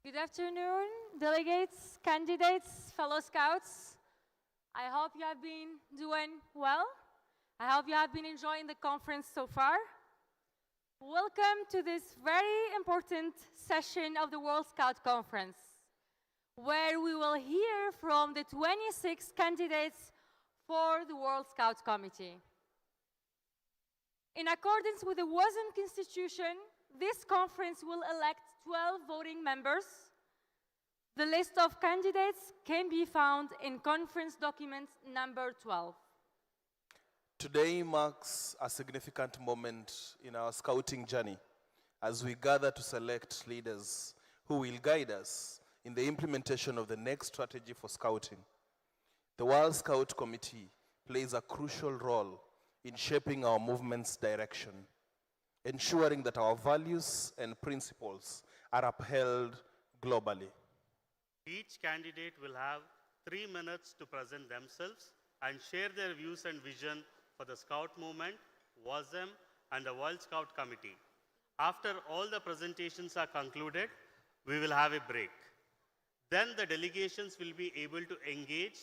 Good afternoon, delegates, candidates, fellow scouts. I hope you have been doing well. I hope you have been enjoying the conference so far. Welcome to this very important session of the World Scout Conference, where we will hear from the 26 candidates for the World Scout Committee. In accordance with the WASM Constitution, this conference will elect 12 voting members. The list of candidates can be found in conference document number 12. Today marks a significant moment in our scouting journey as we gather to select leaders who will guide us in the implementation of the next strategy for scouting. The World Scout Committee plays a crucial role in shaping our movement's direction, ensuring that our values and principles are upheld globally. Each candidate will have 3 minutes to present themselves and share their views and vision for the Scout movement, WASM, and the World Scout Committee. After all the presentations are concluded, we will have a break. Then the delegations will be able to engage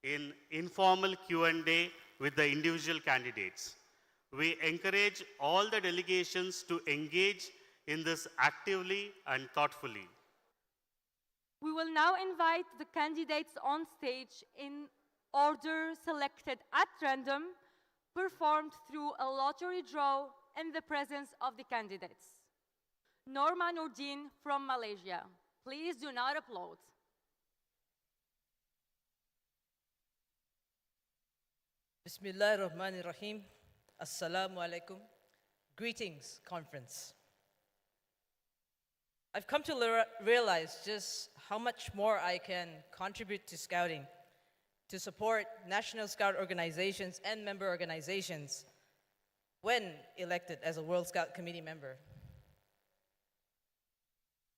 in informal Q&A with the individual candidates. We encourage all the delegations to engage in this actively and thoughtfully. We will now invite the candidates on stage in order selected at random, performed through a lottery draw in the presence of the candidates. Norma Nordin from Malaysia. Please do not applaud. Bismillahirrahmanirrahim. Assalamu alaikum. Greetings, conference. I've come to realize just how much more I can contribute to scouting, to support national scout organizations and member organizations when elected as a World Scout Committee member.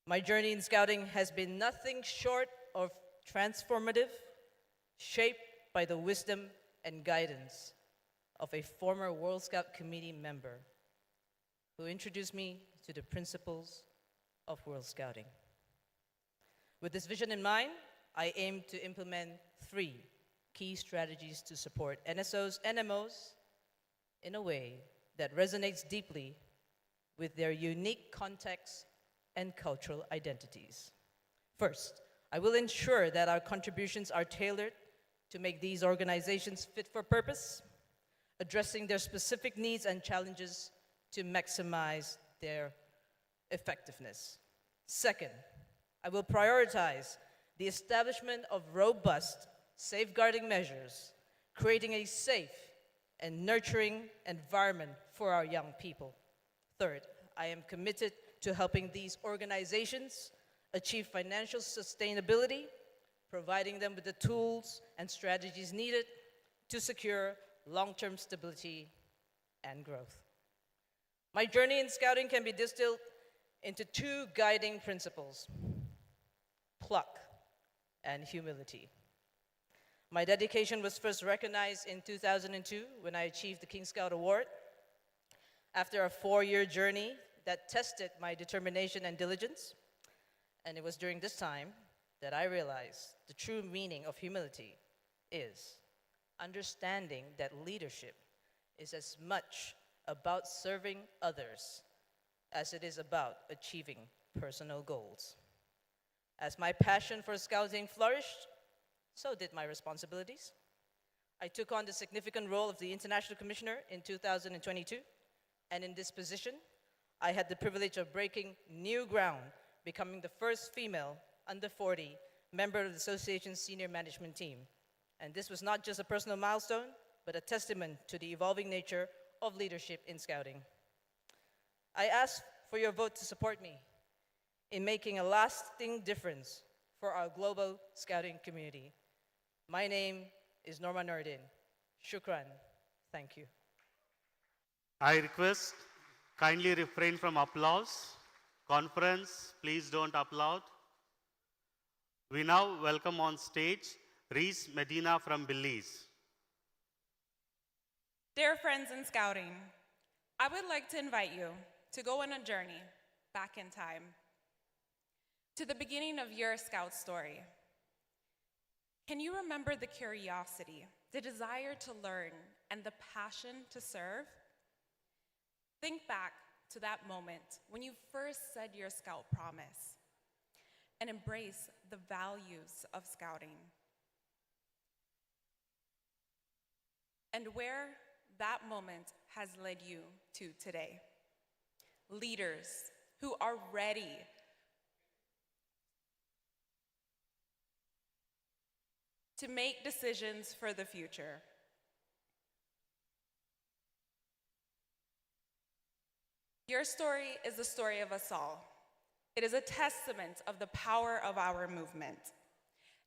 My journey in scouting has been nothing short of transformative, shaped by the wisdom and guidance of a former World Scout Committee member who introduced me to the principles of World Scouting. With this vision in mind, I aim to implement 3 key strategies to support NSOs and MOs in a way that resonates deeply with their unique contexts and cultural identities. First, I will ensure that our contributions are tailored to make these organizations fit for purpose, addressing their specific needs and challenges to maximize their effectiveness. Second, I will prioritize the establishment of robust safeguarding measures, creating a safe and nurturing environment for our young people. Third, I am committed to helping these organizations achieve financial sustainability, providing them with the tools and strategies needed to secure long-term stability and growth. My journey in scouting can be distilled into 2 guiding principles: pluck and humility. My dedication was first recognized in 2002 when I achieved the King Scout Award. After a 4-year journey that tested my determination and diligence, and it was during this time that I realized the true meaning of humility is understanding that leadership is as much about serving others as it is about achieving personal goals. As my passion for scouting flourished, so did my responsibilities. I took on the significant role of the International Commissioner in 2022, and in this position, I had the privilege of breaking new ground, becoming the first female under 40 member of the association's senior management team. And this was not just a personal milestone, but a testament to the evolving nature of leadership in scouting. I ask for your vote to support me in making a lasting difference for our global scouting community. My name is Norma Nordin. Shukran. Thank you. I request kindly refrain from applause. Conference, please don't applaud. We now welcome on stage Reese Medina from Belize. Dear friends in scouting, I would like to invite you to go on a journey back in time To the beginning of your Scout story, can you remember the curiosity, the desire to learn, and the passion to serve? Think back to that moment when you first said your Scout promise and embrace the values of Scouting. And where that moment has led you to today. Leaders who are ready to make decisions for the future. Your story is the story of us all. It is a testament of the power of our movement.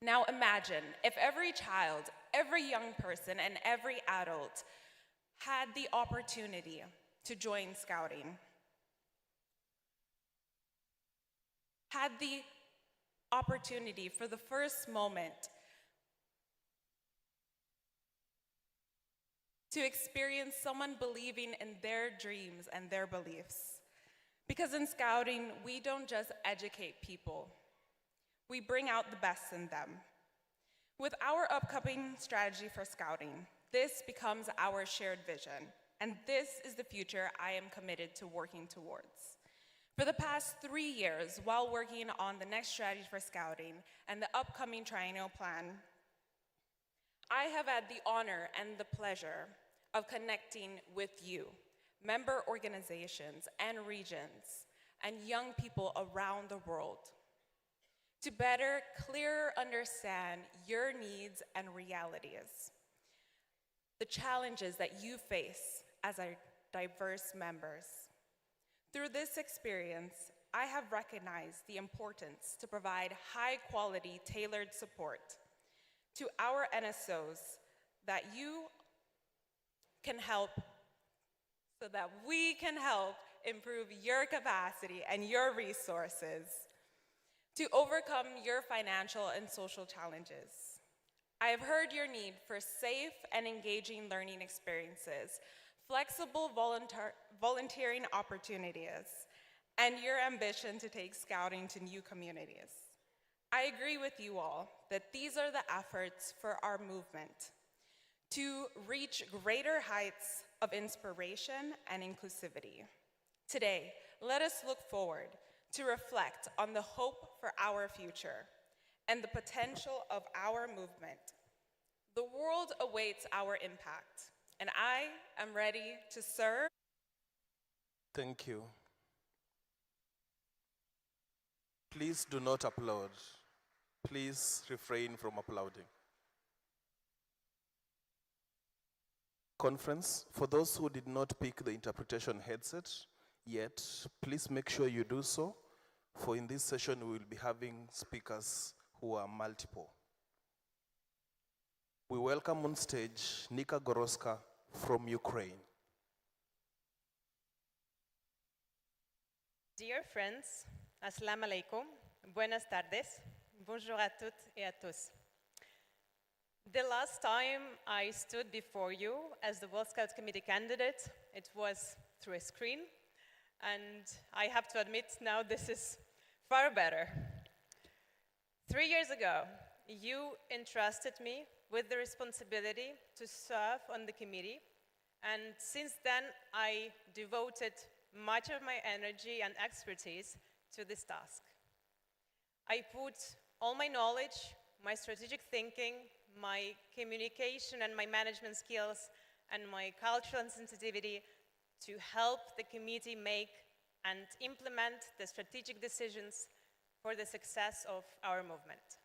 Now imagine if every child, every young person, and every adult had the opportunity to join Scouting, had the opportunity for the first moment to experience someone believing in their dreams and their beliefs. Because in Scouting, we don't just educate people, we bring out the best in them. With our upcoming strategy for Scouting, this becomes our shared vision, and this is the future I am committed to working towards. For the past 3 years, while working on the next strategy for Scouting and the upcoming triennial plan, I have had the honor and the pleasure of connecting with you, member organizations and regions, and young people around the world, to better, clearer understand your needs and realities, the challenges that you face as our diverse members. Through this experience, I have recognized the importance to provide high-quality, tailored support to our NSOs that you can help, so that we can help improve your capacity and your resources to overcome your financial and social challenges. I have heard your need for safe and engaging learning experiences, flexible volunteering opportunities, and your ambition to take Scouting to new communities. I agree with you all that these are the efforts for our movement to reach greater heights of inspiration and inclusivity. Today, let us look forward to reflect on the hope for our future and the potential of our movement. The world awaits our impact, and I am ready to serve. Thank you. Please do not applaud. Please refrain from applauding. Conference, for those who did not pick the interpretation headset yet, please make sure you do so, for in this session we will be having speakers who are multiple. We welcome on stage Nika Goroska from Ukraine. Dear friends, Assalamu alaikum, buenas tardes, bonjour à toutes et à tous. The last time I stood before you as the World Scout Committee candidate, it was through a screen, and I have to admit now this is far better. 3 years ago, you entrusted me with the responsibility to serve on the committee, and since then I devoted much of my energy and expertise to this task. I put all my knowledge, my strategic thinking, my communication and my management skills, and my cultural sensitivity to help the committee make and implement the strategic decisions for the success of our movement.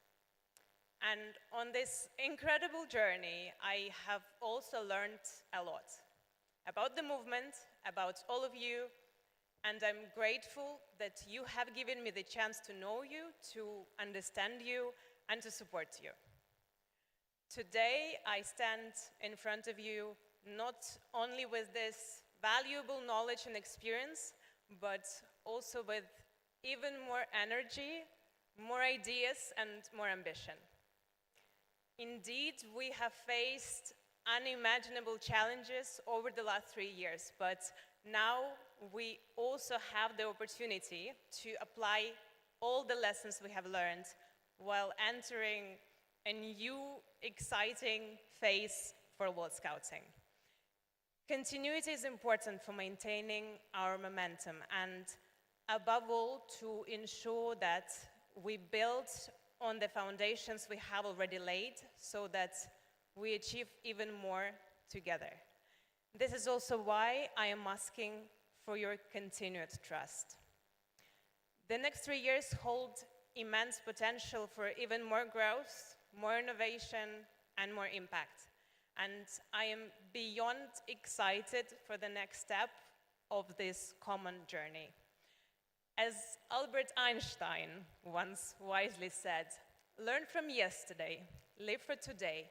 And on this incredible journey, I have also learned a lot about the movement, about all of you, and I'm grateful that you have given me the chance to know you, to understand you, and to support you. Today, I stand in front of you not only with this valuable knowledge and experience, but also with even more energy, more ideas, and more ambition. Indeed, we have faced unimaginable challenges over the last 3 years, but now we also have the opportunity to apply all the lessons we have learned while entering a new, exciting phase for World Scouting. Continuity is important for maintaining our momentum and, above all, to ensure that we build on the foundations we have already laid so that we achieve even more together. This is also why I am asking for your continued trust. The next 3 years hold immense potential for even more growth, more innovation, and more impact. And I am beyond excited for the next step of this common journey. As Albert Einstein once wisely said, learn from yesterday, live for today,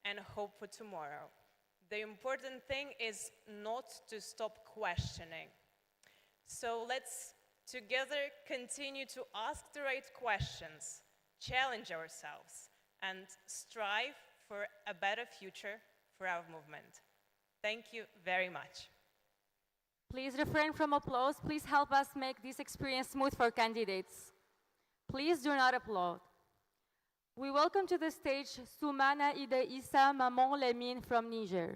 and hope for tomorrow. The important thing is not to stop questioning. So let's together continue to ask the right questions, challenge ourselves, and strive for a better future for our movement. Thank you very much. Please refrain from applause. Please help us make this experience smooth for candidates. Please do not applaud. We welcome to the stage Soumana Ida Issa Mamon Lemine from Niger.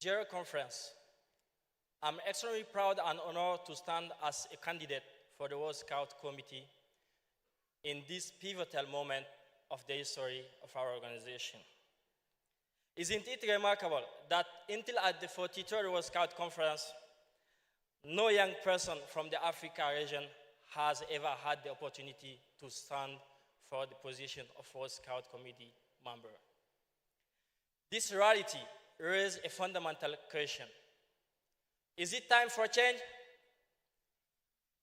Dear conference, I'm extremely proud and honored to stand as a candidate for the World Scout Committee in this pivotal moment of the history of our organization. Isn't it remarkable that until at the 43rd World Scout Conference, no young person from the Africa region has ever had the opportunity to stand for the position of World Scout Committee member. This reality raises a fundamental question. Is it time for change?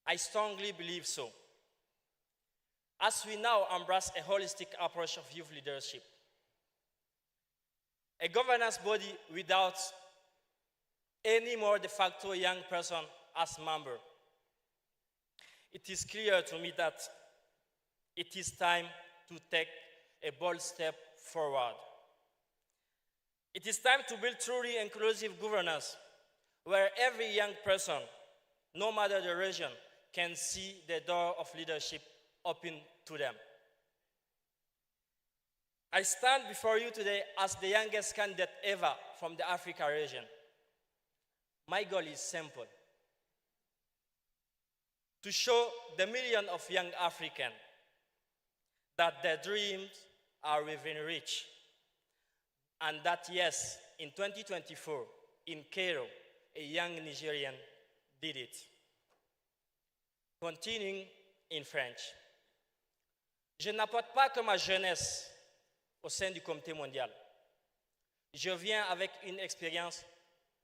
I strongly believe so. As we now embrace a holistic approach of youth leadership, a governance body without any more de facto young person as member, it is clear to me that it is time to take a bold step forward. It is time to build truly inclusive governance where every young person, no matter the region, can see the door of leadership open to them. I stand before you today as the youngest candidate ever from the Africa region. My goal is simple: to show the millions of young Africans that their dreams are within reach, and that yes, in 2024, in Cairo, a young Nigerian did it. Continuing in French. Je n'apporte pas que ma jeunesse au sein du Comité mondial. Je viens avec une expérience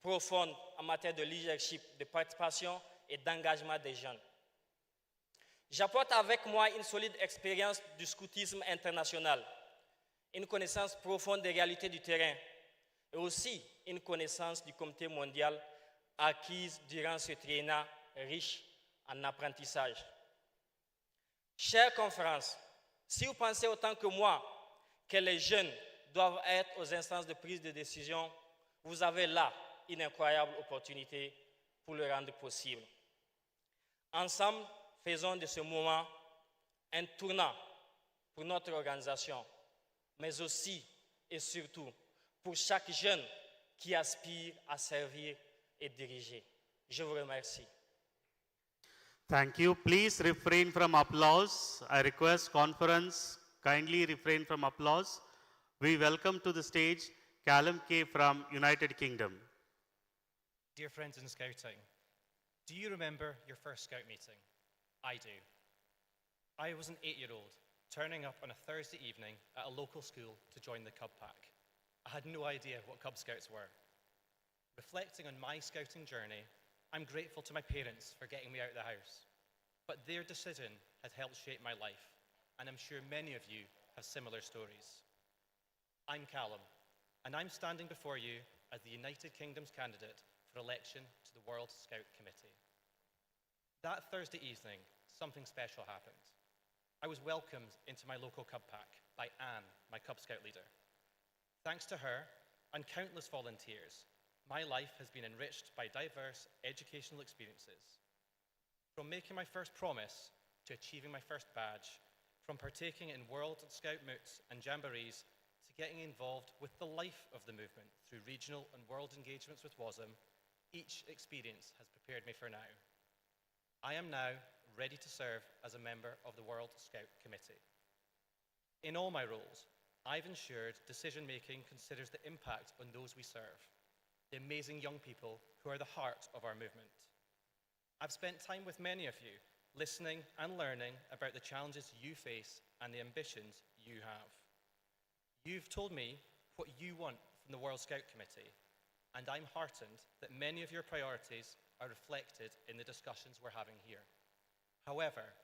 profonde en matière de leadership, de participation et d'engagement des jeunes. J'apporte avec moi une solide expérience du scoutisme international, une connaissance profonde des réalités du terrain et aussi une connaissance du Comité mondial acquise durant ce triennat riche en apprentissage. Chère conférence, si vous pensez autant que moi que les jeunes doivent être aux instances de prise de décision, vous avez là une incroyable opportunité pour le rendre possible. Ensemble, faisons de ce moment un tournant pour notre organisation, mais aussi et surtout pour chaque jeune qui aspire à servir et diriger. Je vous remercie. Thank you. Please refrain from applause. I request conference kindly refrain from applause. We welcome to the stage Callum K. from United Kingdom. Dear friends in Scouting, do you remember your first Scout meeting? I do. I was an 8-year-old turning up on a Thursday evening at a local school to join the Cub Pack. I had no idea what Cub Scouts were. Reflecting on my Scouting journey, I'm grateful to my parents for getting me out of the house. But their decision has helped shape my life, and I'm sure many of you have similar stories. I'm Callum, and I'm standing before you as the United Kingdom's candidate for election to the World Scout Committee. That Thursday evening, something special happened. I was welcomed into my local Cub Pack by Anne, my Cub Scout leader. Thanks to her and countless volunteers, my life has been enriched by diverse educational experiences. From making my first promise to achieving my first badge, from partaking in World Scout moots and jamborees to getting involved with the life of the movement through regional and world engagements with WASM, each experience has prepared me for now. I am now ready to serve as a member of the World Scout Committee. In all my roles, I've ensured decision-making considers the impact on those we serve, the amazing young people who are the heart of our movement. I've spent time with many of you, listening and learning about the challenges you face and the ambitions you have. You've told me what you want from the World Scout Committee, and I'm heartened that many of your priorities are reflected in the discussions we're having here. However,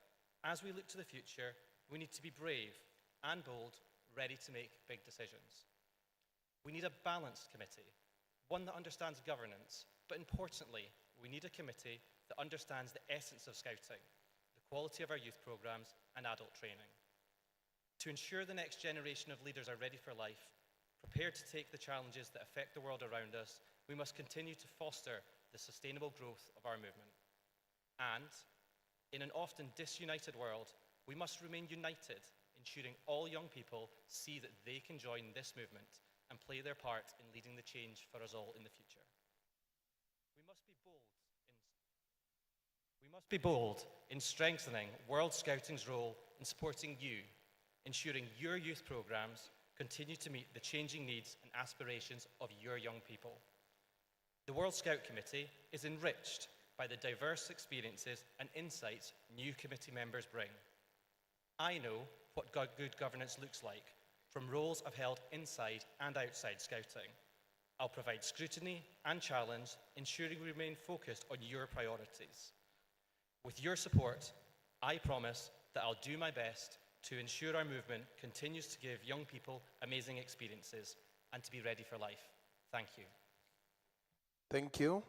as we look to the future, we need to be brave and bold, ready to make big decisions. We need a balanced committee, one that understands governance, but importantly, we need a committee that understands the essence of Scouting, the quality of our youth programs and adult training. To ensure the next generation of leaders are ready for life, prepared to take the challenges that affect the world around us, we must continue to foster the sustainable growth of our movement. And, in an often disunited world, we must remain united, ensuring all young people see that they can join this movement and play their part in leading the change for us all in the future. We must be bold in strengthening World Scouting's role in supporting you, ensuring your youth programs continue to meet the changing needs and aspirations of your young people. The World Scout Committee is enriched by the diverse experiences and insights new committee members bring. I know what good governance looks like from roles I've held inside and outside Scouting. I'll provide scrutiny and challenge, ensuring we remain focused on your priorities. With your support, I promise that I'll do my best to ensure our movement continues to give young people amazing experiences and to be ready for life. Thank you. Thank you.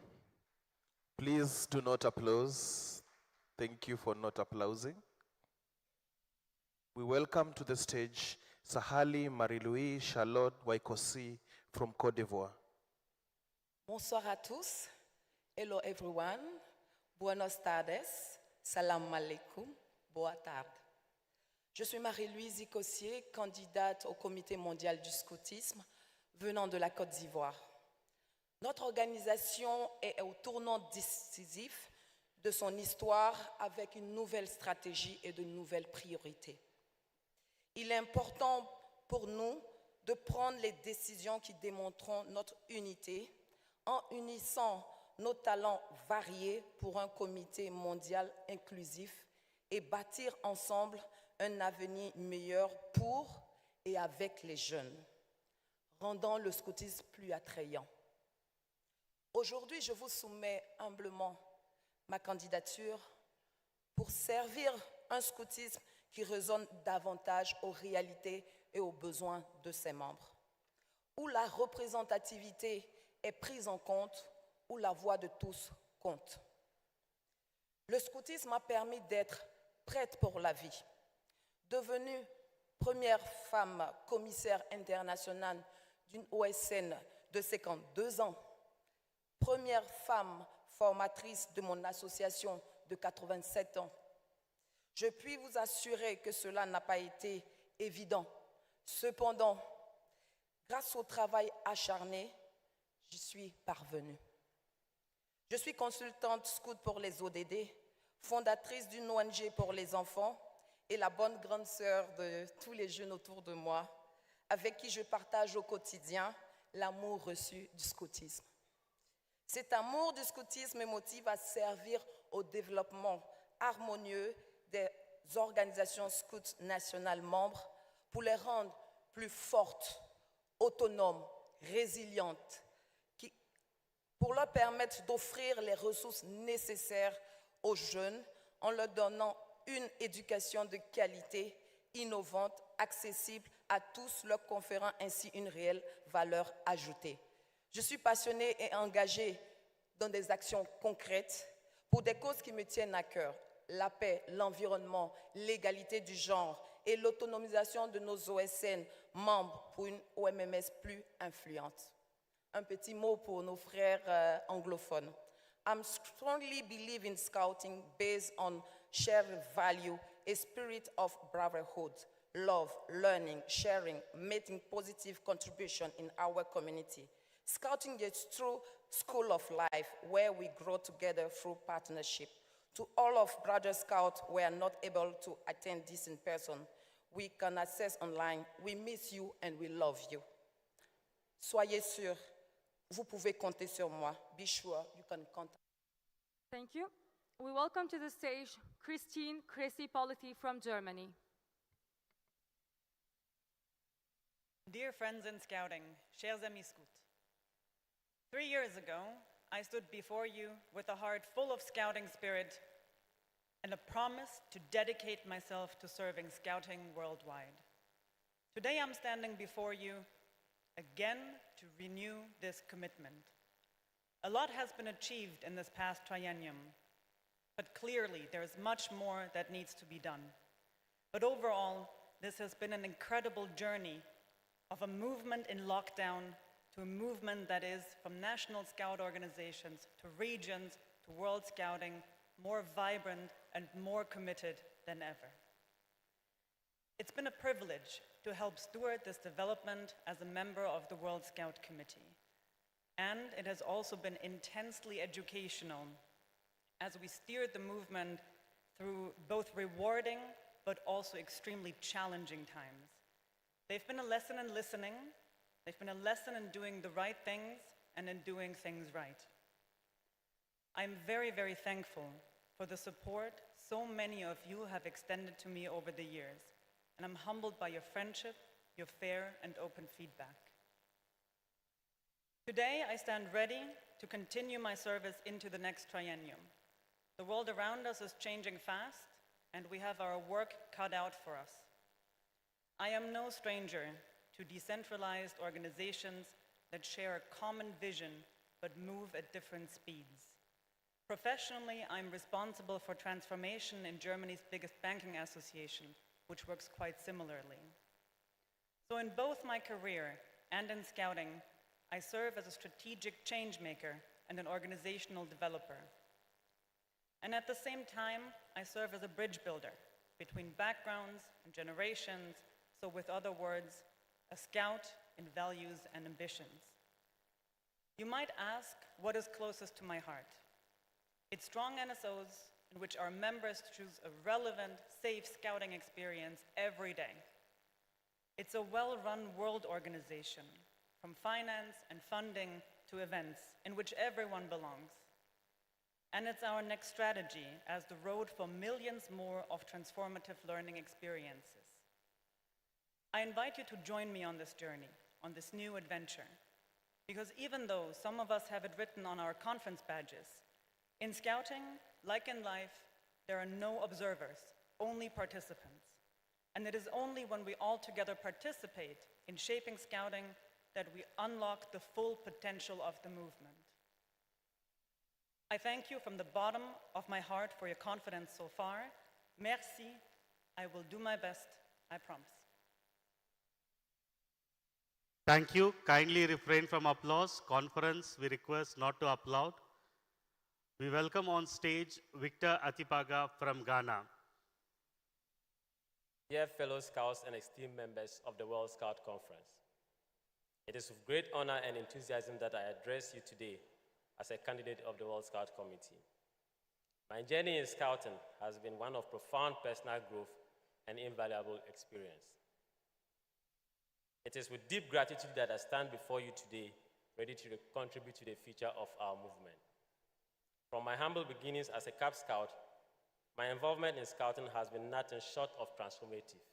Please do not applause. Thank you for not applauding. We welcome to the stage Sahali Marie-Louise Charlotte Waikosi from Côte d'Ivoire. Bonsoir à tous. Hello everyone. Buenos tardes. Salam alaikum. Boa tarde. Je suis Marie-Louise Icossier, candidate au Comité mondial du scoutisme venant de la Côte d'Ivoire. Notre organisation est au tournant décisif de son histoire avec une nouvelle stratégie et de nouvelles priorités. Il est important pour nous de prendre les décisions qui démontreront notre unité en unissant nos talents variés pour un comité mondial inclusif et bâtir ensemble un avenir meilleur pour et avec les jeunes, rendant le scoutisme plus attrayant. Aujourd'hui, je vous soumets humblement ma candidature pour servir un scoutisme qui résonne davantage aux réalités et aux besoins de ses membres, où la représentativité est prise en compte, où la voix de tous compte. Le scoutisme m'a permis d'être prête pour la vie. Devenue première femme commissaire internationale d'une OSN de 52 ans, première femme formatrice de mon association de 87 ans, je puis vous assurer que cela n'a pas été évident. Cependant, grâce au travail acharné, j'y suis parvenue. Je suis consultante scout pour les ODD, fondatrice d'une ONG pour les enfants et la bonne grande sœur de tous les jeunes autour de moi, avec qui je partage au quotidien l'amour reçu du scoutisme. Cet amour du scoutisme me motive à servir au développement harmonieux des organisations scouts nationales membres pour les rendre plus fortes, autonomes, résilientes, pour leur permettre d'offrir les ressources nécessaires aux jeunes en leur donnant une éducation de qualité, innovante, accessible à tous, leur conférant ainsi une réelle valeur ajoutée. Je suis passionnée et engagée dans des actions concrètes pour des causes qui me tiennent à cœur. La paix, l'environnement, l'égalité du genre et l'autonomisation de nos OSN membres pour une OMMS plus influente. Un petit mot pour nos frères anglophones. I'm strongly believe in scouting based on shared value, a spirit of brotherhood, love, learning, sharing, making positive contribution in our community. Scouting is true school of life where we grow together through partnership. To all of Brother Scouts who are not able to attend this in person, we can access online. We miss you and we love you. Soyez sûrs, vous pouvez compter sur moi. Be sure you can count. Thank you. We welcome to the stage Christine Politi from Germany. Dear friends in Scouting, chers amis scouts. 3 years ago, I stood before you with a heart full of Scouting spirit and a promise to dedicate myself to serving Scouting worldwide. Today I'm standing before you again to renew this commitment. A lot has been achieved in this past triennium, but clearly there is much more that needs to be done. But overall, this has been an incredible journey of a movement in lockdown to a movement that is, from national scout organizations to regions to World Scouting, more vibrant and more committed than ever. It's been a privilege to help steward this development as a member of the World Scout Committee. And it has also been intensely educational as we steered the movement through both rewarding but also extremely challenging times. They've been a lesson in listening, they've been a lesson in doing the right things and in doing things right. I'm very, very thankful for the support so many of you have extended to me over the years, and I'm humbled by your friendship, your fair and open feedback. Today, I stand ready to continue my service into the next triennium. The world around us is changing fast, and we have our work cut out for us. I am no stranger to decentralized organizations that share a common vision but move at different speeds. Professionally, I'm responsible for transformation in Germany's biggest banking association, which works quite similarly. So in both my career and in Scouting, I serve as a strategic change maker and an organizational developer. And at the same time, I serve as a bridge builder between backgrounds and generations, so with other words, a scout in values and ambitions. You might ask, what is closest to my heart? It's strong NSOs in which our members choose a relevant, safe Scouting experience every day. It's a well-run world organization, from finance and funding to events, in which everyone belongs. And it's our next strategy as the road for millions more of transformative learning experiences. I invite you to join me on this journey, on this new adventure, because even though some of us have it written on our conference badges, in Scouting, like in life, there are no observers, only participants. And it is only when we all together participate in shaping Scouting that we unlock the full potential of the movement. I thank you from the bottom of my heart for your confidence so far. Merci. I will do my best, I promise. Thank you. Kindly refrain from applause. Conference, we request not to applaud. We welcome on stage Victor Atipaga from Ghana. Dear fellow Scouts and esteemed members of the World Scout Conference, it is with great honor and enthusiasm that I address you today as a candidate of the World Scout Committee. My journey in Scouting has been one of profound personal growth and invaluable experience. It is with deep gratitude that I stand before you today, ready to contribute to the future of our movement. From my humble beginnings as a Cub Scout, my involvement in Scouting has been nothing short of transformative.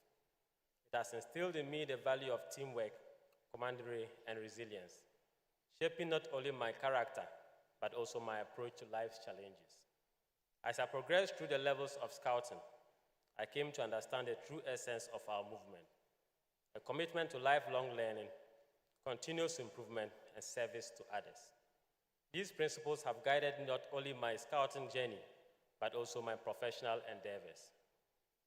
It has instilled in me the value of teamwork, camaraderie, and resilience, shaping not only my character, but also my approach to life's challenges. As I progressed through the levels of Scouting, I came to understand the true essence of our movement, a commitment to lifelong learning, continuous improvement, and service to others. These principles have guided not only my Scouting journey, but also my professional endeavors.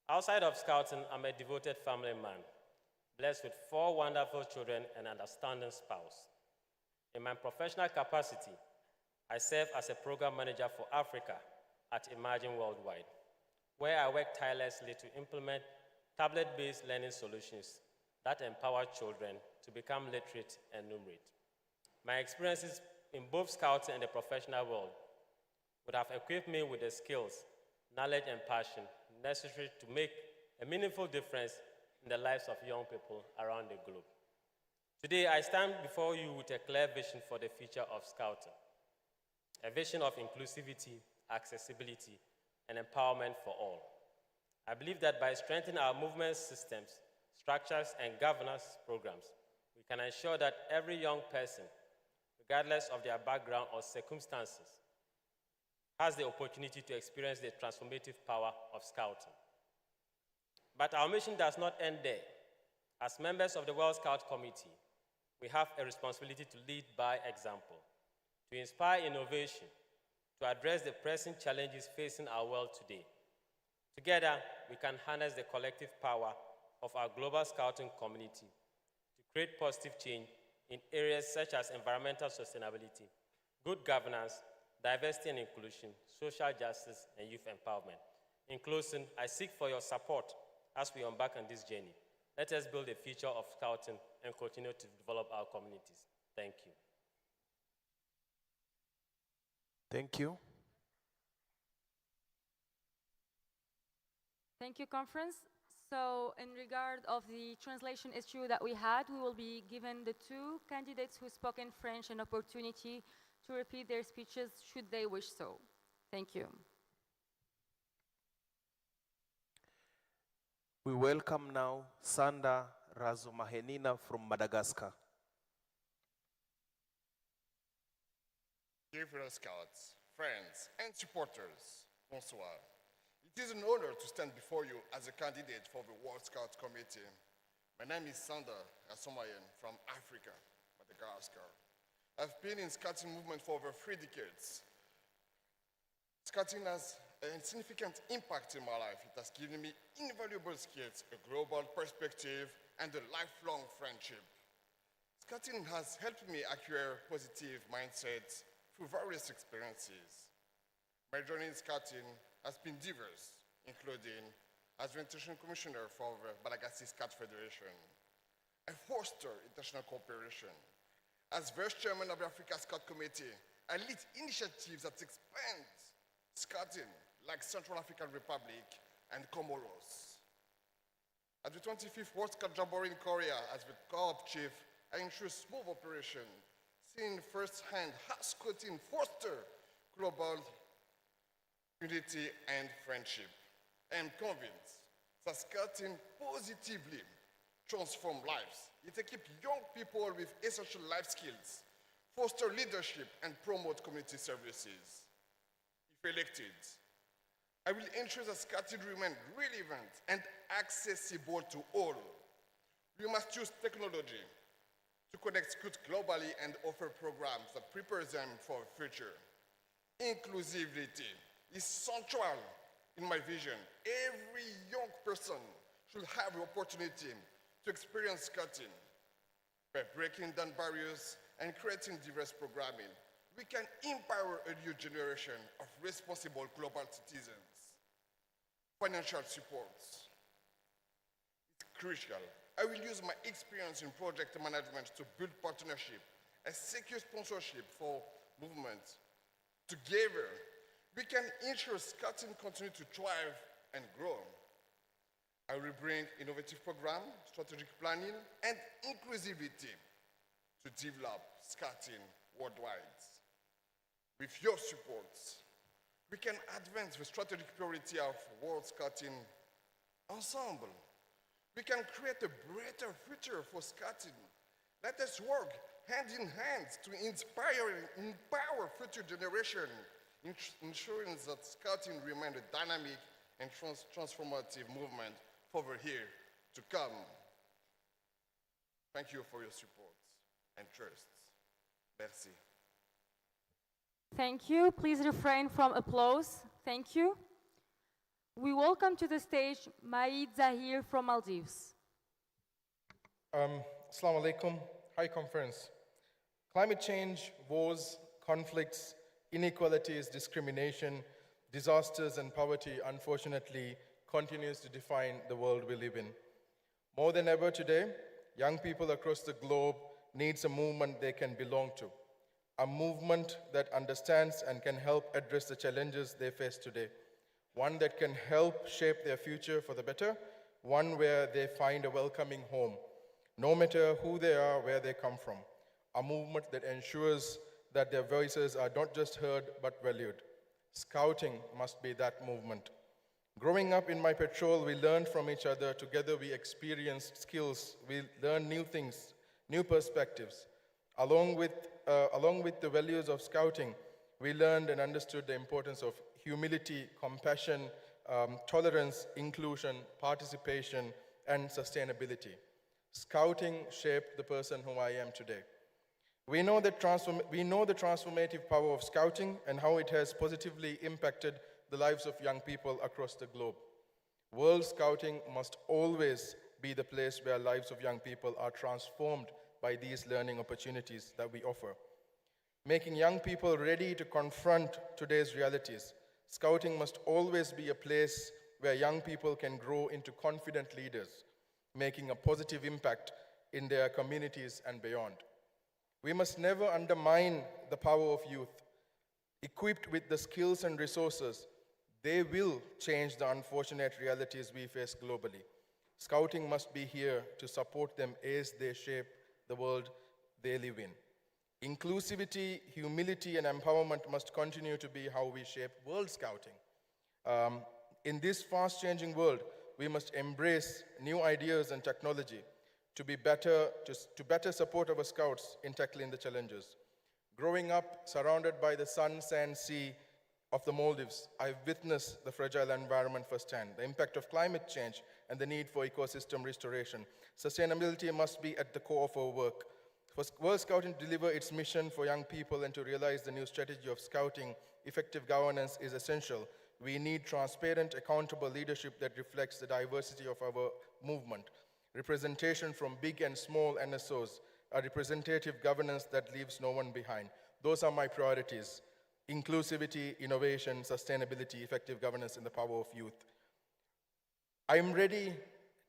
Outside of Scouting, I'm a devoted family man, blessed with 4 wonderful children and an understanding spouse. In my professional capacity, I serve as a program manager for Africa at Emerging Worldwide, where I work tirelessly to implement tablet-based learning solutions that empower children to become literate and numerate. My experiences in both scouting and the professional world would have equipped me with the skills, knowledge, and passion necessary to make a meaningful difference in the lives of young people around the globe. Today, I stand before you with a clear vision for the future of Scouting, a vision of inclusivity, accessibility, and empowerment for all. I believe that by strengthening our movement systems, structures, and governance programs, we can ensure that every young person, regardless of their background or circumstances, has the opportunity to experience the transformative power of Scouting. But our mission does not end there. As members of the World Scout Committee, we have a responsibility to lead by example, to inspire innovation, to address the pressing challenges facing our world today. Together, we can harness the collective power of our global Scouting community to create positive change in areas such as environmental sustainability, good governance, diversity and inclusion, social justice, and youth empowerment. In closing, I seek for your support as we embark on this journey. Let us build a future of Scouting and continue to develop our communities. Thank you. Thank you. Thank you, conference. So in regard of the translation issue that we had, we will be given the two candidates who spoke in French an opportunity to repeat their speeches should they wish so. Thank you. We welcome now Sanda Razomahenina from Madagascar. Dear fellow Scouts, friends, and supporters, bonsoir. It is an honor to stand before you as a candidate for the World Scout Committee. My name is Sanda Razomahen from Africa, Madagascar. I've been in Scouting movement for over 3 decades. Scouting has a significant impact in my life. It has given me invaluable skills, a global perspective, and a lifelong friendship. Scouting has helped me acquire positive mindsets through various experiences. My journey in Scouting has been diverse, including as the International Commissioner for the Malagasy Scout Federation. I foster international cooperation. As Vice Chairman of the Africa Scout Committee, I lead initiatives that expand Scouting, like Central African Republic and Comoros. At the 25th World Scout Jamboree in Korea, as the Corps Chief, I ensure smooth operation, seeing firsthand how Scouting foster global unity and friendship. I am convinced that Scouting positively transforms lives. It equips young people with essential life skills, foster leadership, and promote community services. If elected, I will ensure that Scouting remains relevant and accessible to all. We must use technology to connect Scouts globally and offer programs that prepare them for the future. Inclusivity is central in my vision. Every young person should have the opportunity to experience Scouting. By breaking down barriers and creating diverse programming, we can empower a new generation of responsible global citizens. Financial support is crucial. I will use my experience in project management to build partnership and secure sponsorship for movements. Together, we can ensure Scouting continue to thrive and grow. I will bring innovative program, strategic planning, and inclusivity to develop Scouting worldwide. With your support, we can advance the strategic priority of World Scouting ensemble. We can create a brighter future for Scouting. Let us work hand in hand to empower future generations, ensuring that Scouting remains a dynamic and transformative movement for the year to come. Thank you for your support and trust. Merci. Thank you. Please refrain from applause. Thank you. We welcome to the stage Maïd Zahir from Maldives. Assalamu alaikum. Hi, conference. Climate change, wars, conflicts, inequalities, discrimination, disasters, and poverty, unfortunately, continues to define the world we live in. More than ever today, young people across the globe needs a movement they can belong to, a movement that understands and can help address the challenges they face today, one that can help shape their future for the better, one where they find a welcoming home, no matter who they are, where they come from, a movement that ensures that their voices are not just heard but valued. Scouting must be that movement. Growing up in my patrol, we learned from each other. Together we experienced skills, we learned new things, new perspectives. Along with the values of scouting, we learned and understood the importance of humility, compassion, tolerance, inclusion, participation, and sustainability. Scouting shaped the person who I am today. We know the transformative power of scouting and how it has positively impacted the lives of young people across the globe. World Scouting must always be the place where lives of young people are transformed by these learning opportunities that we offer. Making young people ready to confront today's realities, Scouting must always be a place where young people can grow into confident leaders, making a positive impact in their communities and beyond. We must never undermine the power of youth. Equipped with the skills and resources, they will change the unfortunate realities we face globally. Scouting must be here to support them as they shape the world they live in. Inclusivity, humility, and empowerment must continue to be how we shape World Scouting. In this fast-changing world, we must embrace new ideas and technology to better support our scouts in tackling the challenges. Growing up surrounded by the sun, sand, sea of the Maldives, I've witnessed the fragile environment firsthand, the impact of climate change, and the need for ecosystem restoration. Sustainability must be at the core of our work. For World Scouting to deliver its mission for young people and to realize the new strategy of scouting, effective governance is essential. We need transparent, accountable leadership that reflects the diversity of our movement, representation from big and small NSOs, a representative governance that leaves no one behind. Those are my priorities: inclusivity, innovation, sustainability, effective governance, and the power of youth. I am ready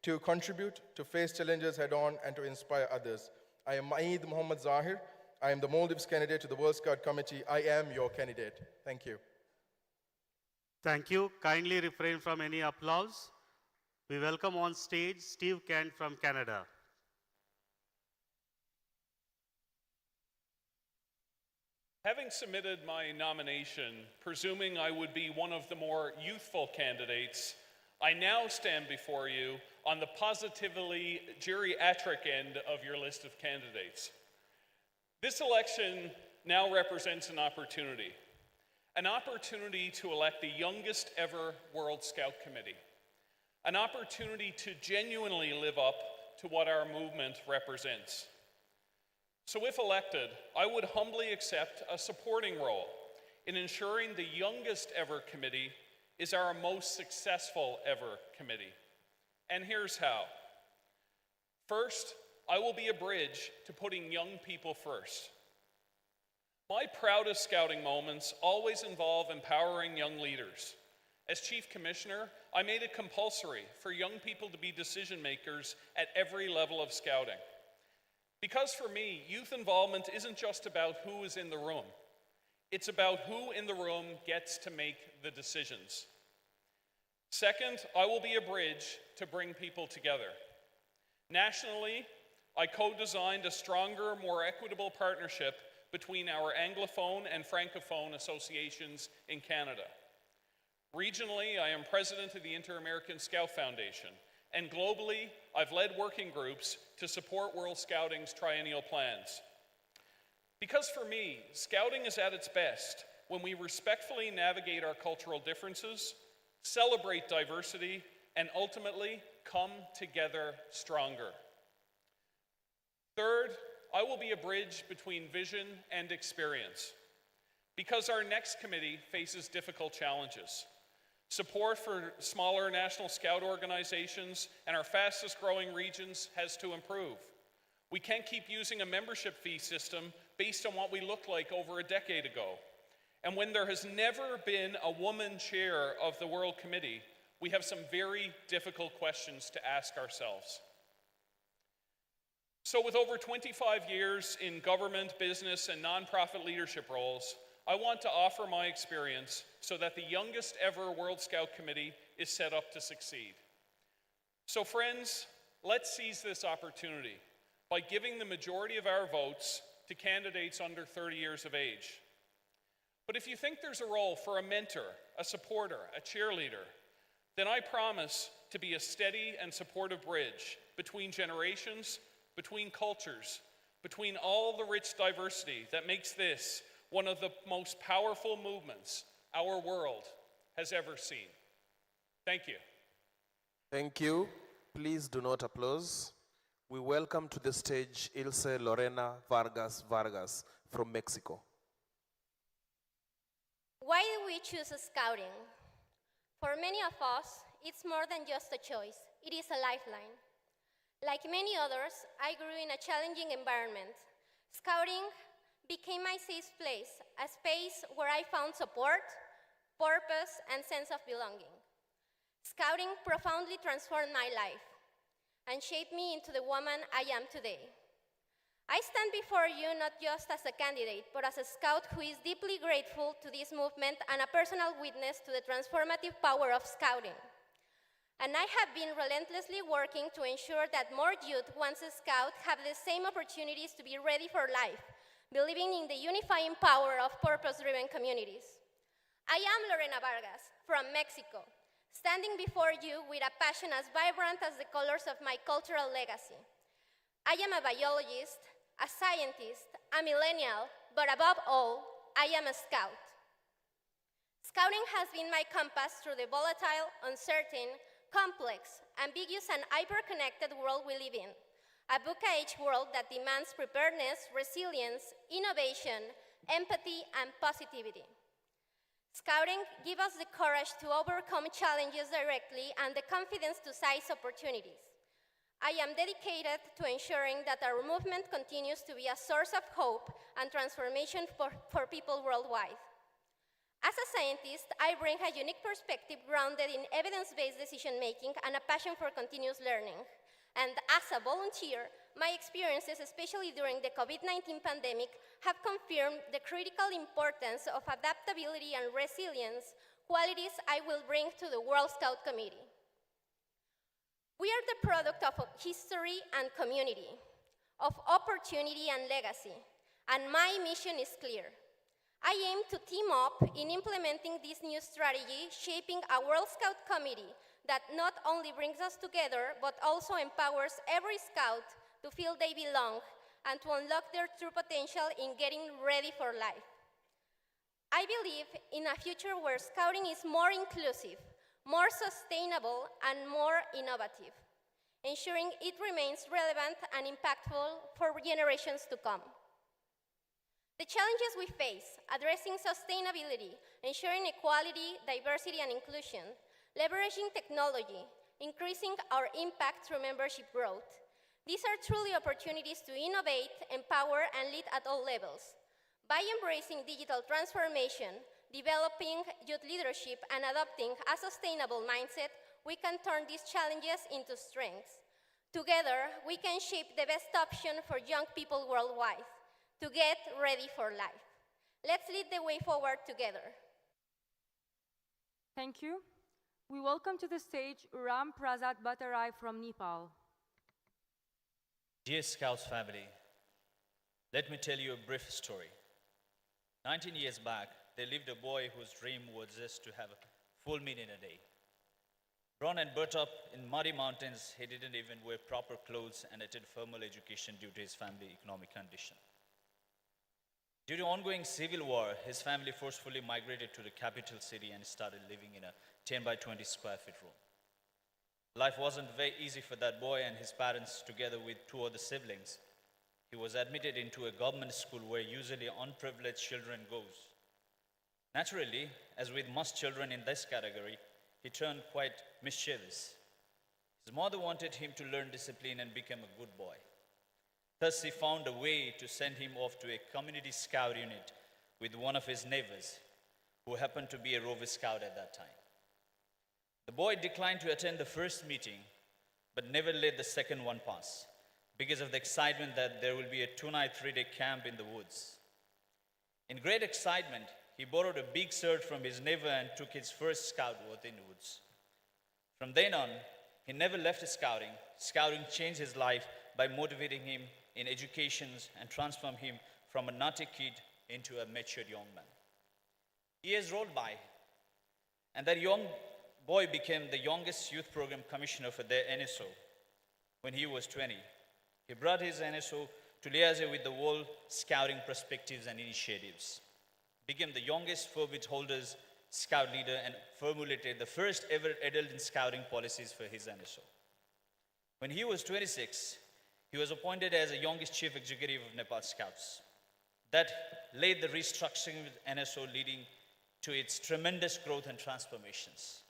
to contribute, to face challenges head-on, and to inspire others. I am Maid Muhammad Zahir. I am the Maldives candidate to the World Scout Committee. I am your candidate. Thank you. Thank you. Kindly refrain from any applause. We welcome on stage Steve Kent from Canada. Having submitted my nomination, presuming I would be one of the more youthful candidates, I now stand before you on the positively geriatric end of your list of candidates. This election now represents an opportunity to elect the youngest ever World Scout Committee, an opportunity to genuinely live up to what our movement represents. So if elected, I would humbly accept a supporting role in ensuring the youngest ever committee is our most successful ever committee. And here's how. First, I will be a bridge to putting young people first. My proudest scouting moments always involve empowering young leaders. As Chief Commissioner, I made it compulsory for young people to be decision makers at every level of scouting. Because for me, youth involvement isn't just about who is in the room. It's about who in the room gets to make the decisions. Second, I will be a bridge to bring people together. Nationally, I co-designed a stronger, more equitable partnership between our Anglophone and Francophone associations in Canada. Regionally, I am president of the Inter-American Scout Foundation, and globally, I've led working groups to support World Scouting's triennial plans. Because for me, Scouting is at its best when we respectfully navigate our cultural differences, celebrate diversity, and ultimately come together stronger. Third, I will be a bridge between vision and experience. Because our next committee faces difficult challenges. Support for smaller national scout organizations and our fastest growing regions has to improve. We can't keep using a membership fee system based on what we looked like over a decade ago. And when there has never been a woman chair of the World Committee, we have some very difficult questions to ask ourselves. So with over 25 years in government, business, and nonprofit leadership roles, I want to offer my experience so that the youngest ever World Scout Committee is set up to succeed. So friends, let's seize this opportunity by giving the majority of our votes to candidates under 30 years of age. But if you think there's a role for a mentor, a supporter, a cheerleader, then I promise to be a steady and supportive bridge between generations, between cultures, between all the rich diversity that makes this one of the most powerful movements our world has ever seen. Thank you. Thank you. Please do not applause. We welcome to the stage Ilse Lorena Vargas from Mexico. Why do we choose scouting? For many of us, it's more than just a choice. It is a lifeline. Like many others, I grew in a challenging environment. Scouting became my safe place, a space where I found support, purpose, and sense of belonging. Scouting profoundly transformed my life and shaped me into the woman I am today. I stand before you not just as a candidate, but as a scout who is deeply grateful to this movement and a personal witness to the transformative power of scouting. And I have been relentlessly working to ensure that more youth, once a scout, have the same opportunities to be ready for life, believing in the unifying power of purpose-driven communities. I am Lorena Vargas from Mexico, standing before you with a passion as vibrant as the colors of my cultural legacy. I am a biologist, a scientist, a millennial, but above all, I am a scout. Scouting has been my compass through the volatile, uncertain, complex, ambiguous, and hyper-connected world we live in. A book-age world that demands preparedness, resilience, innovation, empathy, and positivity. Scouting gives us the courage to overcome challenges directly and the confidence to seize opportunities. I am dedicated to ensuring that our movement continues to be a source of hope and transformation for people worldwide. As a scientist, I bring a unique perspective grounded in evidence-based decision-making and a passion for continuous learning. And as a volunteer, my experiences, especially during the COVID-19 pandemic, have confirmed the critical importance of adaptability and resilience, qualities I will bring to the World Scout Committee. We are the product of history and community, of opportunity and legacy, and my mission is clear. I aim to team up in implementing this new strategy, shaping a World Scout Committee that not only brings us together, but also empowers every scout to feel they belong and to unlock their true potential in getting ready for life. I believe in a future where scouting is more inclusive, more sustainable, and more innovative, ensuring it remains relevant and impactful for generations to come. The challenges we face, addressing sustainability, ensuring equality, diversity, and inclusion, leveraging technology, increasing our impact through membership growth. These are truly opportunities to innovate, empower, and lead at all levels. By embracing digital transformation, developing youth leadership, and adopting a sustainable mindset, we can turn these challenges into strengths. Together, we can shape the best option for young people worldwide to get ready for life. Let's lead the way forward together. Thank you. We welcome to the stage Ram Prasad Bhattarai from Nepal. Dear Scouts family, let me tell you a brief story. 19 years back, there lived a boy whose dream was just to have a full meal in a day. Born and brought up in muddy mountains, he didn't even wear proper clothes and attend formal education due to his family economic condition. Due to ongoing civil war, his family forcefully migrated to the capital city and started living in a 10 by 20 square feet room. Life wasn't very easy for that boy and his parents, together with two other siblings. He was admitted into a government school where usually unprivileged children goes. Naturally, as with most children in this category, he turned quite mischievous. His mother wanted him to learn discipline and become a good boy. Thus, he found a way to send him off to a community scout unit with one of his neighbors. who happened to be a Rover Scout at that time. The boy declined to attend the first meeting, but never let the second one pass because of the excitement that there will be a 2-night, 3-day camp in the woods. In great excitement, he borrowed a big shirt from his neighbor and took his first scout work in the woods. From then on, he never left scouting. Scouting changed his life by motivating him in education and transformed him from a naughty kid into a matured young man. Years rolled by, and that young boy became the youngest youth program commissioner for the NSO when he was 20. He brought his NSO to liaise with the world scouting perspectives and initiatives, became the youngest forbid holders scout leader, and formulated the first ever adult in scouting policies for his NSO. When he was 26, he was appointed as the youngest chief executive of Nepal Scouts. That laid the restructuring of NSO, leading to its tremendous growth and transformations.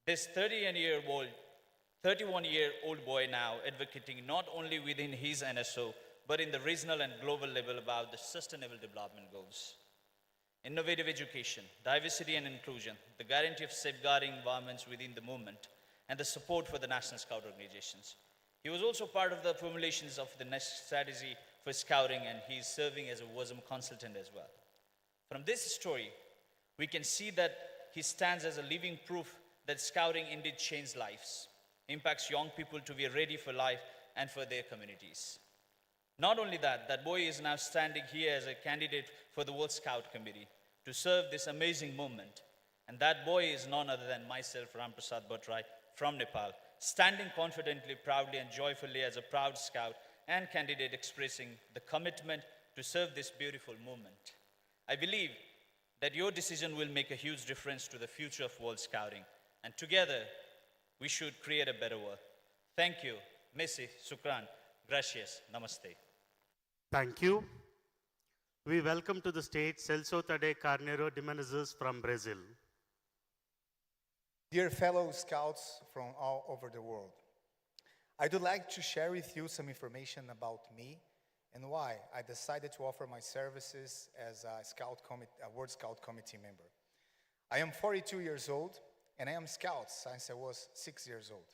This 31-year-old boy now advocating not only within his NSO, but in the regional and global level about the sustainable development goals. Innovative education, diversity and inclusion, the guarantee of safeguarding environments within the movement, and the support for the National Scout organizations. He was also part of the formulations of the next strategy for scouting, and he is serving as a WASM consultant as well. From this story, we can see that he stands as a living proof that scouting indeed changes lives, impacts young people to be ready for life and for their communities. Not only that, that boy is now standing here as a candidate for the World Scout Committee to serve this amazing movement. And that boy is none other than myself, Ramprasad Bhattrai, from Nepal, standing confidently, proudly, and joyfully as a proud scout and candidate expressing the commitment to serve this beautiful movement. I believe that your decision will make a huge difference to the future of World Scouting. And together, we should create a better world. Thank you. Messi, Sukran, gracias, namaste. Thank you. We welcome to the stage Celso Tadei Carneiro de Menezes from Brazil. Dear fellow scouts from all over the world, I would like to share with you some information about me and why I decided to offer my services as a World Scout Committee member. I am 42 years old, and I am scout since I was 6 years old.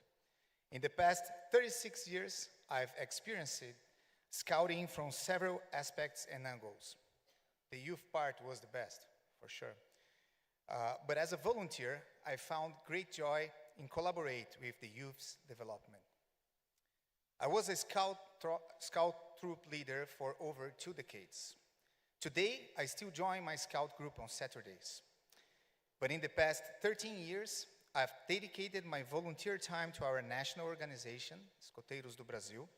In the past 36 years, I've experienced scouting from several aspects and angles. The youth part was the best, for sure. But as a volunteer, I found great joy in collaborate with the youth's development. I was a scout troop leader for over 2 decades. Today, I still join my scout group on Saturdays. But in the past 13 years, I've dedicated my volunteer time to our national organization, Escoteiros do Brasil,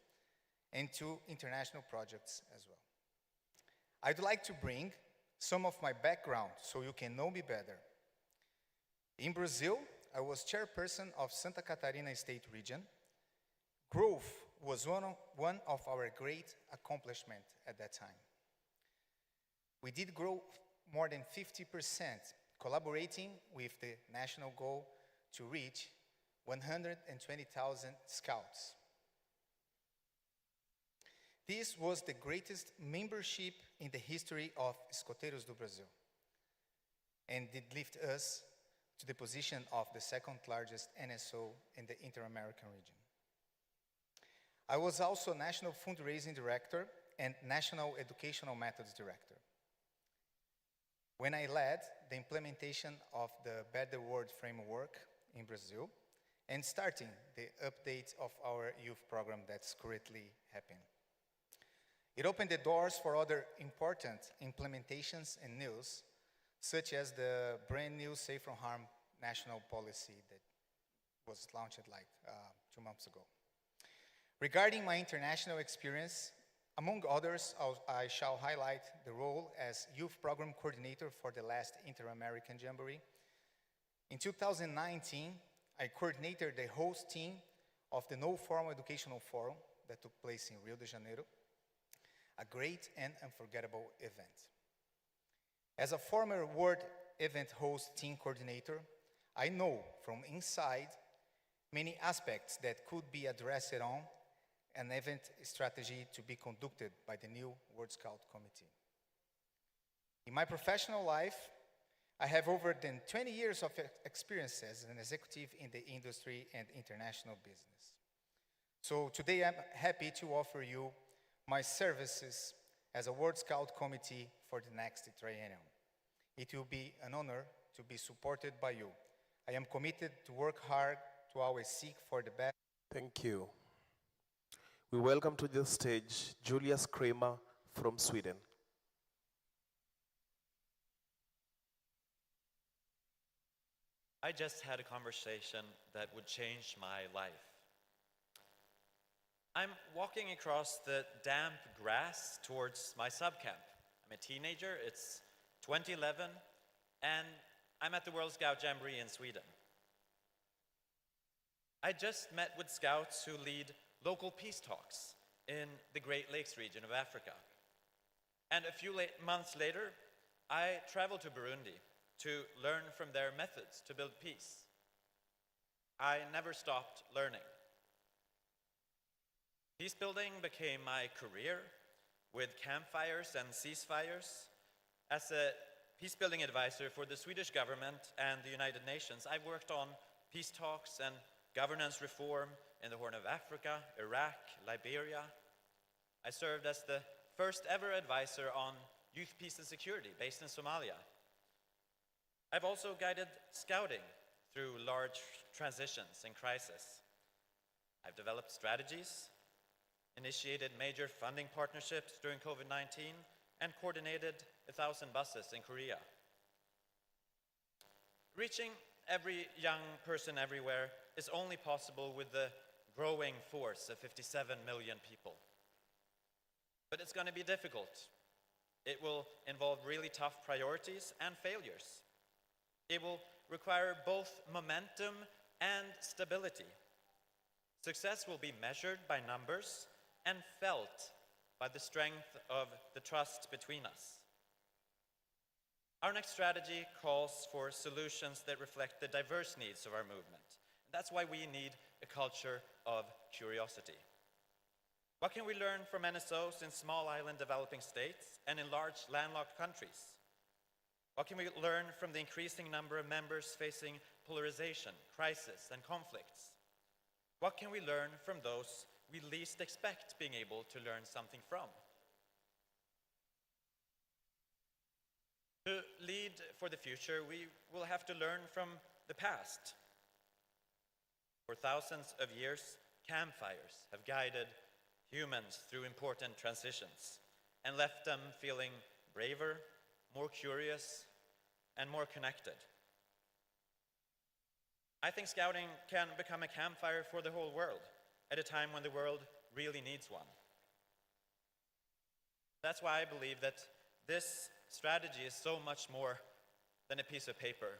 and to international projects as well. I'd like to bring some of my background so you can know me better. In Brazil, I was chairperson of Santa Catarina State Region. Growth was one of our great accomplishments at that time. We did grow more than 50%, collaborating with the national goal to reach 120,000 scouts. This was the greatest membership in the history of Escoteiros do Brasil, and did lift us to the position of the second largest NSO in the Inter-American region. I was also National Fundraising Director and National Educational Methods Director. When I led the implementation of the Better World Framework in Brazil and starting the update of our youth program that's currently happening. It opened the doors for other important implementations and news, such as the brand new Safe from Harm national policy that was launched like 2 months ago. Regarding my international experience, among others, I shall highlight the role as youth program coordinator for the last Inter-American Jamboree. In 2019, I coordinated the host team of the No Formal Educational Forum that took place in Rio de Janeiro, a great and unforgettable event. As a former World Event Host Team Coordinator, I know from inside many aspects that could be addressed on an event strategy to be conducted by the new World Scout Committee. In my professional life, I have over than 20 years of experience as an executive in the industry and international business. So today I'm happy to offer you my services as a World Scout Committee for the next triennium. It will be an honor to be supported by you. I am committed to work hard to always seek for the best. Thank you. We welcome to the stage Julius Kramer from Sweden. I just had a conversation that would change my life. I'm walking across the damp grass towards my subcamp. I'm a teenager, it's 2011, and I'm at the World Scout Jamboree in Sweden. I just met with scouts who lead local peace talks in the Great Lakes region of Africa. And a few months later, I traveled to Burundi to learn from their methods to build peace. I never stopped learning. Peace building became my career with campfires and ceasefires. As a peace building advisor for the Swedish government and the United Nations, I worked on peace talks and governance reform in the Horn of Africa, Iraq, Liberia. I served as the first ever advisor on youth peace and security based in Somalia. I've also guided scouting through large transitions and crisis. I've developed strategies, initiated major funding partnerships during COVID-19, and coordinated 1,000 buses in Korea. Reaching every young person everywhere is only possible with the growing force of 57 million people. But it's going to be difficult. It will involve really tough priorities and failures. It will require both momentum and stability. Success will be measured by numbers and felt by the strength of the trust between us. Our next strategy calls for solutions that reflect the diverse needs of our movement. That's why we need a culture of curiosity. What can we learn from NSOs in small island developing states and in large landlocked countries? What can we learn from the increasing number of members facing polarization, crisis, and conflicts? What can we learn from those we least expect being able to learn something from? To lead for the future, we will have to learn from the past. For thousands of years, campfires have guided humans through important transitions and left them feeling braver, more curious, and more connected. I think scouting can become a campfire for the whole world at a time when the world really needs one. That's why I believe that this strategy is so much more than a piece of paper.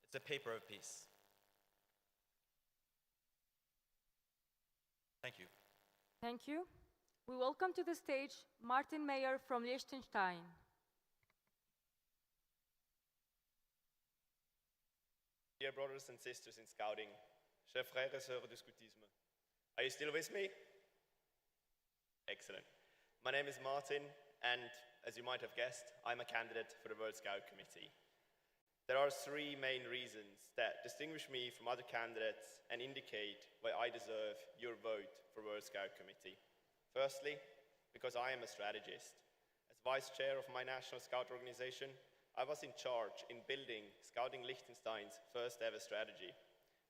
It's a paper of peace. Thank you. Thank you. We welcome to the stage Martin Meyer from Liechtenstein. Dear brothers and sisters in scouting, chers frères et sœurs du scoutisme, are you still with me? Excellent. My name is Martin, and as you might have guessed, I'm a candidate for the World Scout Committee. There are three main reasons that distinguish me from other candidates and indicate why I deserve your vote for World Scout Committee. Firstly, because I am a strategist. As vice chair of my national scout organization, I was in charge in building Scouting Liechtenstein's first ever strategy.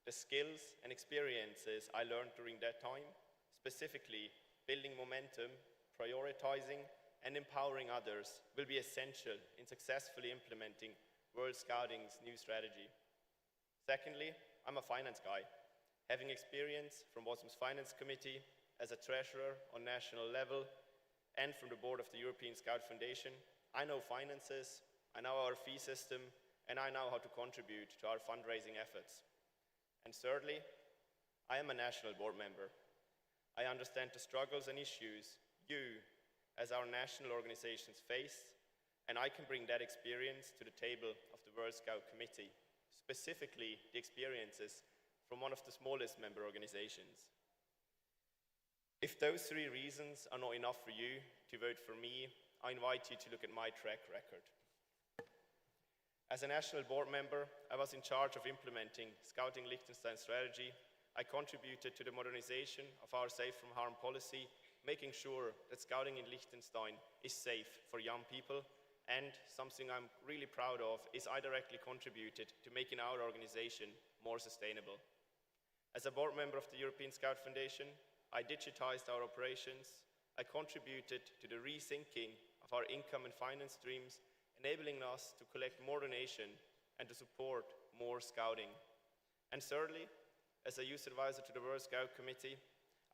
The skills and experiences I learned during that time, specifically building momentum, prioritizing, and empowering others, will be essential in successfully implementing World Scouting's new strategy. Secondly, I'm a finance guy. Having experience from WASM's Finance Committee as a treasurer on national level and from the board of the European Scout Foundation, I know finances, I know our fee system, and I know how to contribute to our fundraising efforts. And thirdly, I am a national board member. I understand the struggles and issues you, as our national organizations, face, and I can bring that experience to the table of the World Scout Committee, specifically the experiences from one of the smallest member organizations. If those three reasons are not enough for you to vote for me, I invite you to look at my track record. As a national board member, I was in charge of implementing Scouting Liechtenstein strategy. I contributed to the modernization of our safe from harm policy, making sure that Scouting in Liechtenstein is safe for young people. And something I'm really proud of is I directly contributed to making our organization more sustainable. As a board member of the European Scout Foundation, I digitized our operations. I contributed to the rethinking of our income and finance streams, enabling us to collect more donation and to support more scouting. And thirdly, as a youth advisor to the World Scout Committee,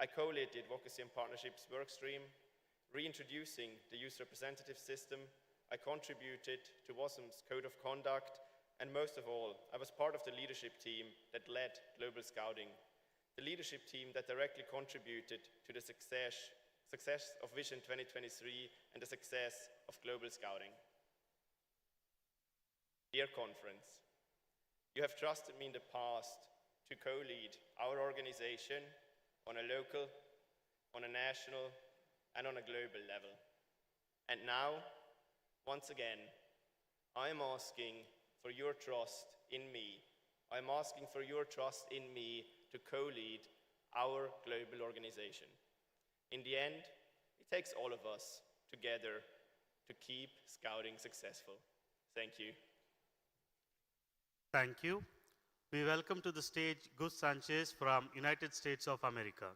I co-led the Advocacy and Partnerships workstream, reintroducing the youth representative system. I contributed to WASM's Code of Conduct, and most of all, I was part of the leadership team that led Global Scouting, the leadership team that directly contributed to the success of Vision 2023 and the success of Global Scouting. Dear conference, you have trusted me in the past to co-lead our organization on a local, on a national, and on a global level. And now, once again, I am asking for your trust in me. I am asking for your trust in me to co-lead our global organization. In the end, it takes all of us together to keep Scouting successful. Thank you. Thank you. We welcome to the stage Gus Sanchez from United States of America.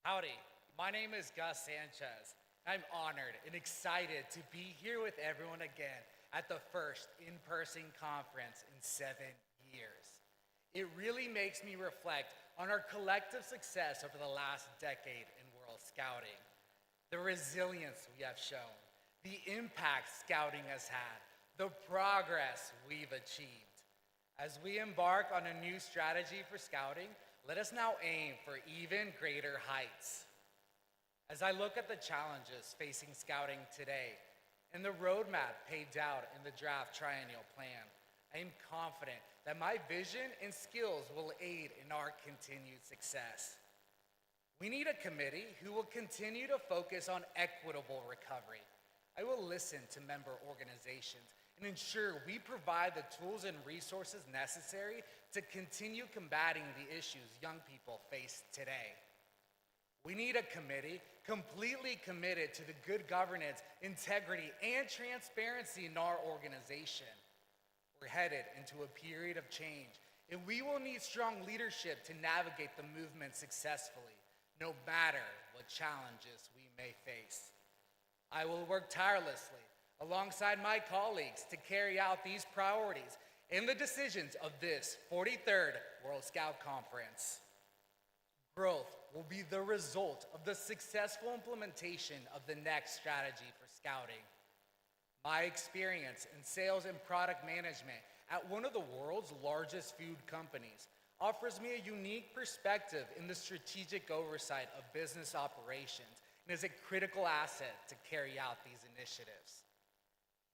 Howdy, my name is Gus Sanchez. I'm honored and excited to be here with everyone again at the first in-person conference in 7 years. It really makes me reflect on our collective success over the last decade in World Scouting, the resilience we have shown, the impact Scouting has had, the progress we've achieved. As we embark on a new strategy for Scouting, let us now aim for even greater heights. As I look at the challenges facing Scouting today and the roadmap paved out in the draft triennial plan, I am confident that my vision and skills will aid in our continued success. We need a committee who will continue to focus on equitable recovery. I will listen to member organizations and ensure we provide the tools and resources necessary to continue combating the issues young people face today. We need a committee completely committed to the good governance, integrity, and transparency in our organization. We're headed into a period of change, and we will need strong leadership to navigate the movement successfully, no matter what challenges we may face. I will work tirelessly alongside my colleagues to carry out these priorities and the decisions of this 43rd World Scout Conference. Growth will be the result of the successful implementation of the next strategy for Scouting. My experience in sales and product management at one of the world's largest food companies offers me a unique perspective in the strategic oversight of business operations and is a critical asset to carry out these initiatives.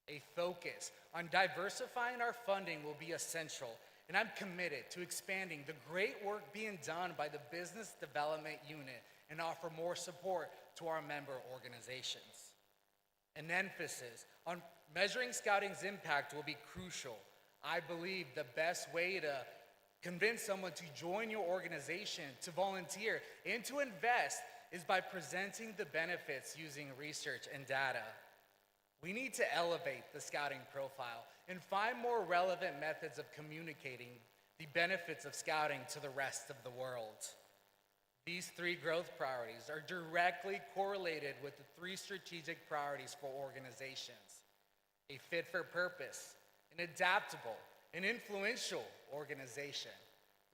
A focus on diversifying our funding will be essential, and I'm committed to expanding the great work being done by the Business Development Unit and offer more support to our member organizations. An emphasis on measuring Scouting's impact will be crucial. I believe the best way to convince someone to join your organization, to volunteer, and to invest is by presenting the benefits using research and data. We need to elevate the Scouting profile and find more relevant methods of communicating the benefits of Scouting to the rest of the world. These three growth priorities are directly correlated with the three strategic priorities for organizations: a fit for purpose, an adaptable, and influential organization.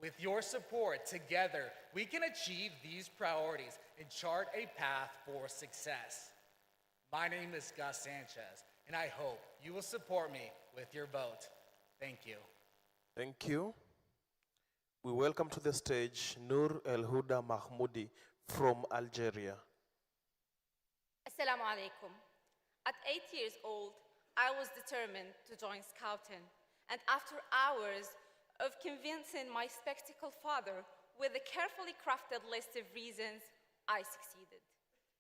With your support, together, we can achieve these priorities and chart a path for success. My name is Gus Sanchez, and I hope you will support me with your vote. Thank you. Thank you. We welcome to the stage Noor El Huda Mahmoudi from Algeria. Assalamu alaikum. At 8 years old, I was determined to join Scouting, and after hours of convincing my spectacled father with a carefully crafted list of reasons, I succeeded.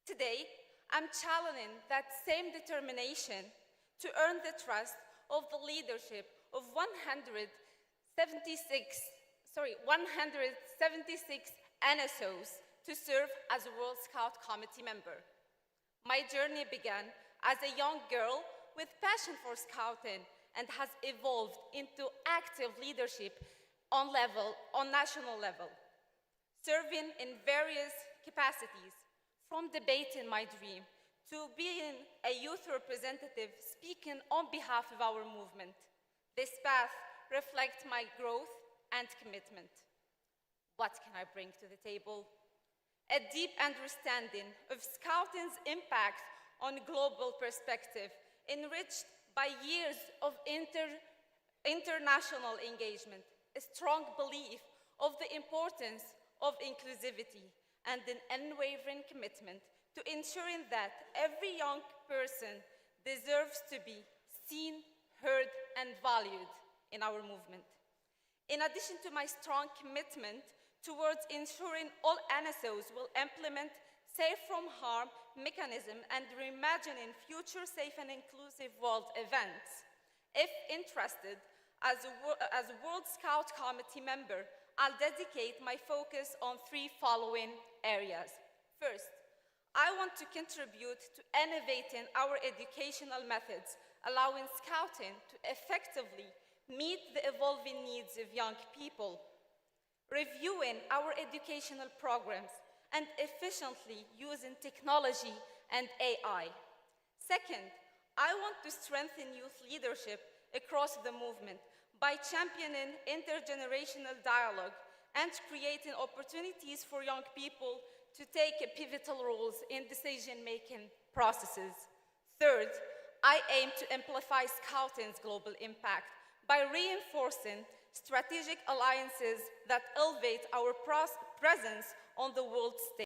Today, I'm channeling that same determination to earn the trust of the leadership of 176 NSOs to serve as a World Scout Committee member. My journey began as a young girl with passion for scouting and has evolved into active leadership on national level, serving in various capacities, from debating my dream to being a youth representative speaking on behalf of our movement. This path reflects my growth and commitment. What can I bring to the table? A deep understanding of Scouting's impact on global perspective, enriched by years of international engagement, a strong belief of the importance of inclusivity, and an unwavering commitment to ensuring that every young person deserves to be seen, heard, and valued in our movement. In addition to my strong commitment towards ensuring all NSOs will implement safe from harm mechanism and reimagining future safe and inclusive world events, if interested, as a World Scout Committee member, I'll dedicate my focus on three following areas. First, I want to contribute to innovating our educational methods, allowing Scouting to effectively meet the evolving needs of young people, reviewing our educational programs, and efficiently using technology and AI. Second, I want to strengthen youth leadership across the movement by championing intergenerational dialogue and creating opportunities for young people to take pivotal roles in decision-making processes. Third, I aim to amplify Scouting's global impact by reinforcing strategic alliances that elevate our presence on the world stage.